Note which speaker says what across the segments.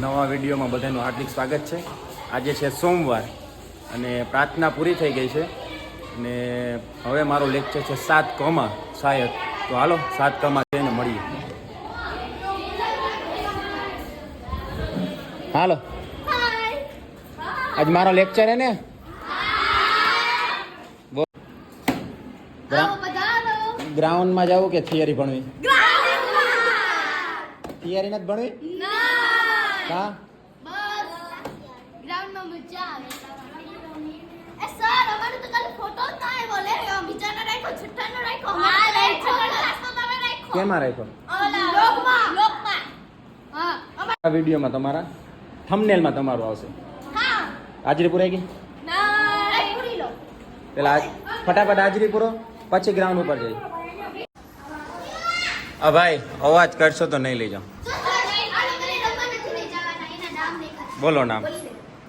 Speaker 1: નવા વિડીયોમાં બધાનું હાર્દિક સ્વાગત છે. આજે છે સોમવાર અને પ્રાર્થના પૂરી થઈ ગઈ છે અને હવે મારો લેક્ચર છે 7 કમાં શાયદ. તો હાલો 7 કમાં જઈને મળીએ. હાલો આજ મારો લેક્ચર હે ને. ગ્રાઉન્ડમાં જવું કે થિયરી ભણવી? થિયરી નથી ભણવી? હા
Speaker 2: ગ્રાઉન્ડમાં મજા આવે. એ સર અમારે તો કાલે ફોટો જ ના આવ્યો લે. બીજાનો રાખ્યો, છઠ્ઠાનો રાખ્યો. હા રાખ્યો. ક્લાસનો તમે રાખ્યો.
Speaker 1: કેમાં રાખ્યો?
Speaker 2: લોકમાં. હા
Speaker 1: આ વિડીયોમાં તમારા થંબનેલમાં તમારું આવશે.
Speaker 2: હા
Speaker 1: હાજરી પુરાઈ ગઈ?
Speaker 2: ના પૂરી લો.
Speaker 1: પેલા ફટાફટ હાજરી પૂરો પછી ગ્રાઉન્ડ ઉપર જઈ. આ ભાઈ અવાજ કરશો તો નહીં લઈ જાઓ. બોલો નામ.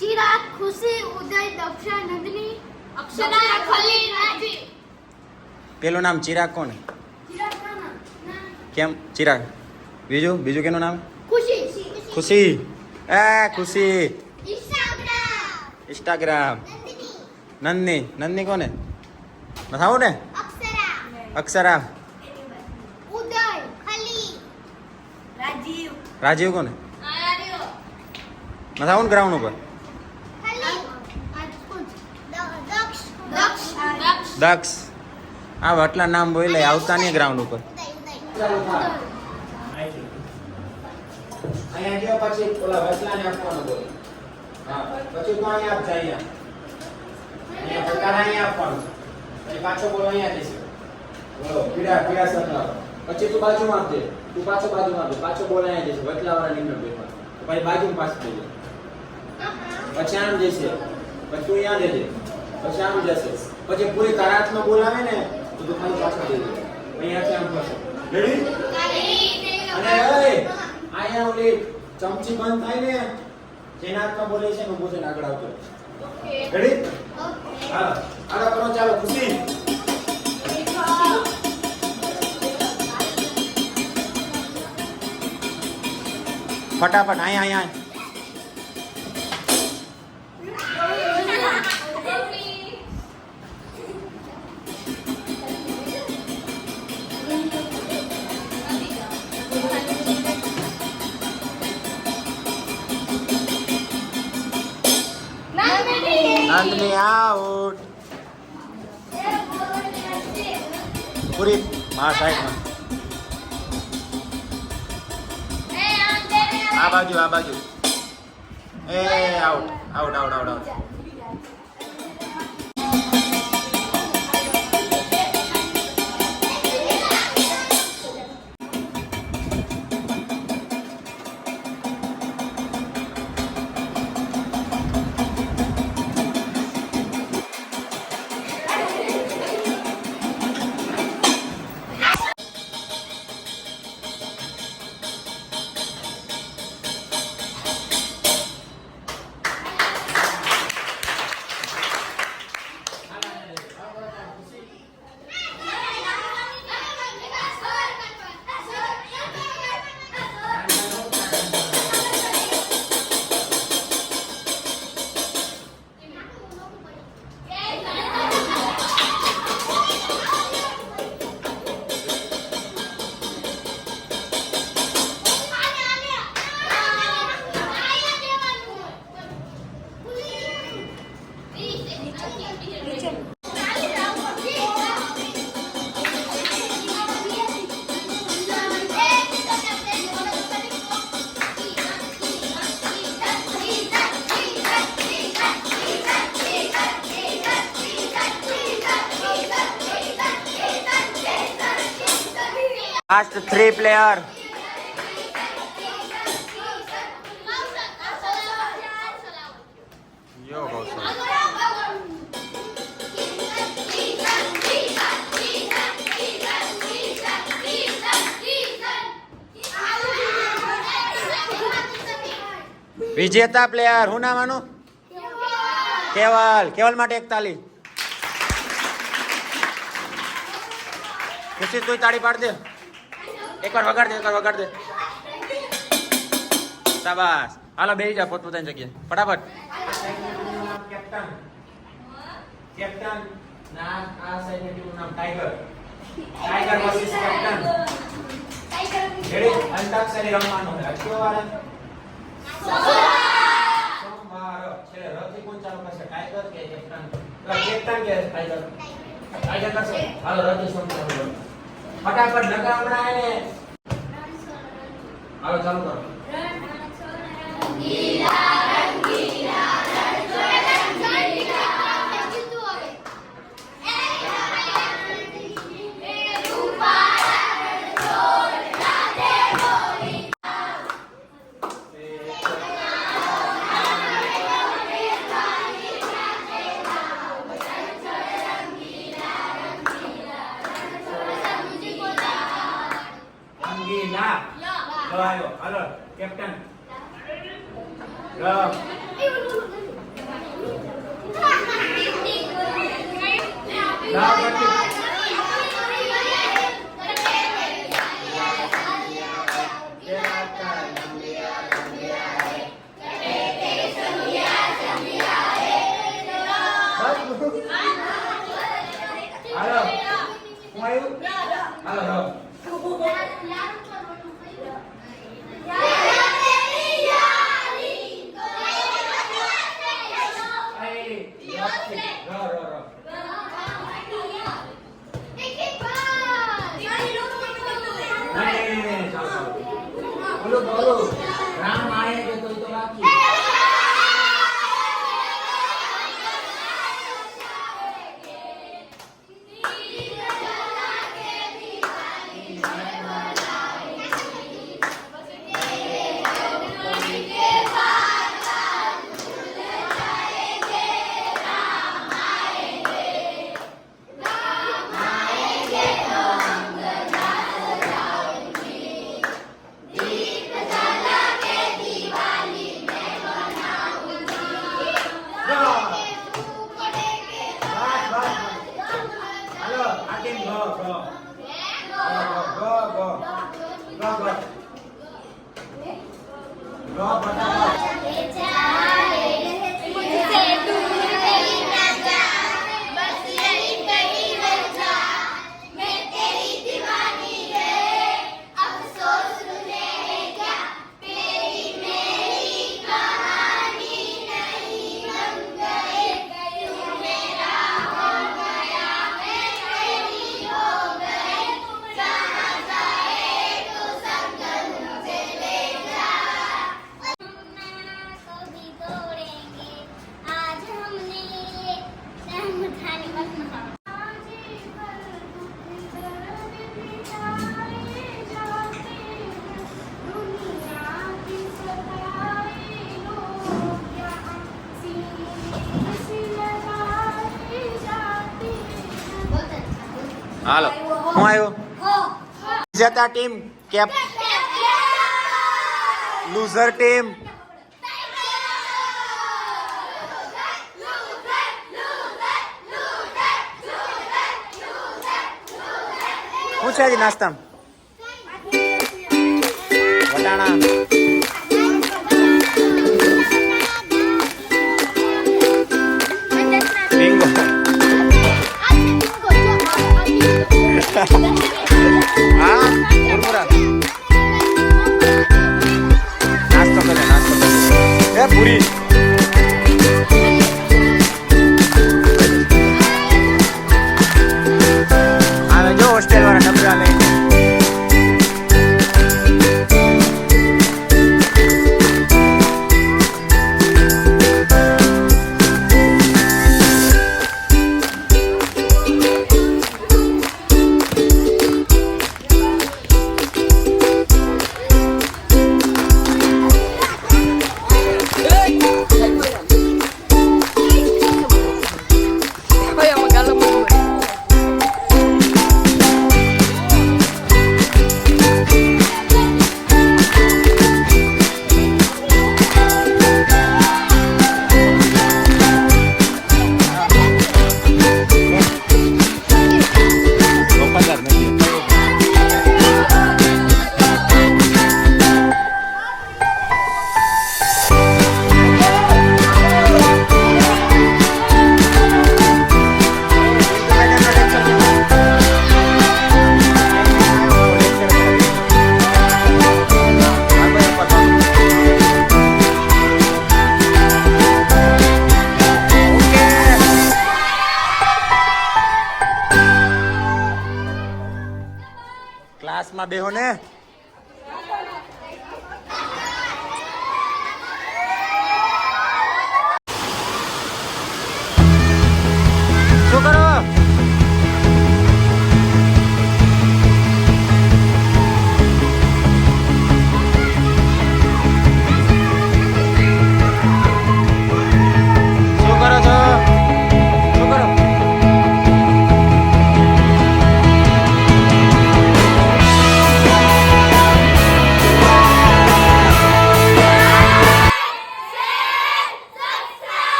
Speaker 2: ચિરાગ, ખુશી, ઉદય, દક્ષા, નંદની, અક્ષરા, ખલીલ, રાજી.
Speaker 1: પેલું નામ ચિરાગ કોણ? કેમ ચિરાગ? બીજું કેનું નામ?
Speaker 2: ખુશી.
Speaker 1: ખુશી. ખુશી.
Speaker 2: ઇન્સ્ટાગ્રામ.
Speaker 1: ઇન્સ્ટાગ્રામ. નંદની કોને? નથાવું ને? અક્ષરા.
Speaker 2: ઉદય, ખલીલ,
Speaker 1: રાજીવ કોને? નથાવું ને ગ્રાઉન્ડ ઉપર? દક્ષ. આ આટલા નામ બોલે આવતા નહીં ગ્રાઉન્ડ ઉપર. અહીંયા ગયો પછી ઓલા વચલાને આપવાનો બોલે. હા પછી તો અહીંયા આપ જાય. અહીંયા પ્રકાર અહીંયા આપવાનું. પછી પાછો બોલો અહીંયા જશે. બોલો પીડા સતલાવ. પછી તું બાજુમાં આપજે. તું પાછો બાજુમાં આપજે. પાછો બોલ અહીંયા જશે. વચલાવાળા નિમ્ન પેપર. પછી બાજુમાં પાછું દેજે. પછી આમ જશે. પછી તું અહીંયા દેજે. પછી આમ જશે. પછી પૂરી તારાતમાં બોલાવે ને તો તું ખાલી પાછો દેજે. અહીંયાથી આમ કરશો. રેડી? અને અહીંયા ઓલી ચમચી બંધ થાય ને જેના હાથમાં બોલે છે ને ઉભો થઈને આગળ આવજો. રેડી? હા આગળ કરો. ચાલો ખુશી. ફટાફટ અહીંયા નંદની આઉટ. પૂરી મારા સાઈડમાં. આ બાજુ. Out. Last 3 player. Yo, Gautam. વિજેતા પ્લેયર હું નામ આનું? કેવલ માટે એક તાળી. ખુશી તું તાળી પાડ દે. એકવાર વગાડ દે. શાબાશ.
Speaker 3: હાલો બેસી જા પોતપોતાની જગ્યાએ ફટાફટ.
Speaker 1: આ સાઈડનું નામ કેપ્ટન. કેપ્ટન ના આ સાઈડની ટીમનું નામ tiger. Tiger versus captain. Ready? Antakshari રમવાનું છે. કયો વાર? સોમવાર. છેલ્લે રથી કોણ ચાલુ કરશે? ટાઈગર કે કેપ્ટન? કેપ્ટન કે ટાઈગર? ટાઈગર કરશે. હાલો રથી સોમ ચાલુ કરો. ફટાફટ નકા હમણાં એને. હાલો ચાલુ કરો. અંગીલા. લો આવ્યો. હાલો કેપ્ટન. લો. લા પછી. હાલો હું આવ્યું. હાલો લો. રામ આયે તો બાકી.
Speaker 3: હાલો હું આવ્યો. વિજેતા ટીમ કેપ લૂઝર ટીમ શું છે આજે નાસ્તામાં? વટાણા. બિંગો. હા મુરમુરા. નાસ્તો કરે નાસ્તો કરે. એ પૂરી. આવે જો હોસ્ટેલ વાળા ડબરા લઈને. બેહો ને. શું કરો? શું કરો છો? શું કરો?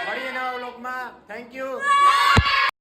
Speaker 3: મળીએ નવા વ્લોગમાં. Thank you.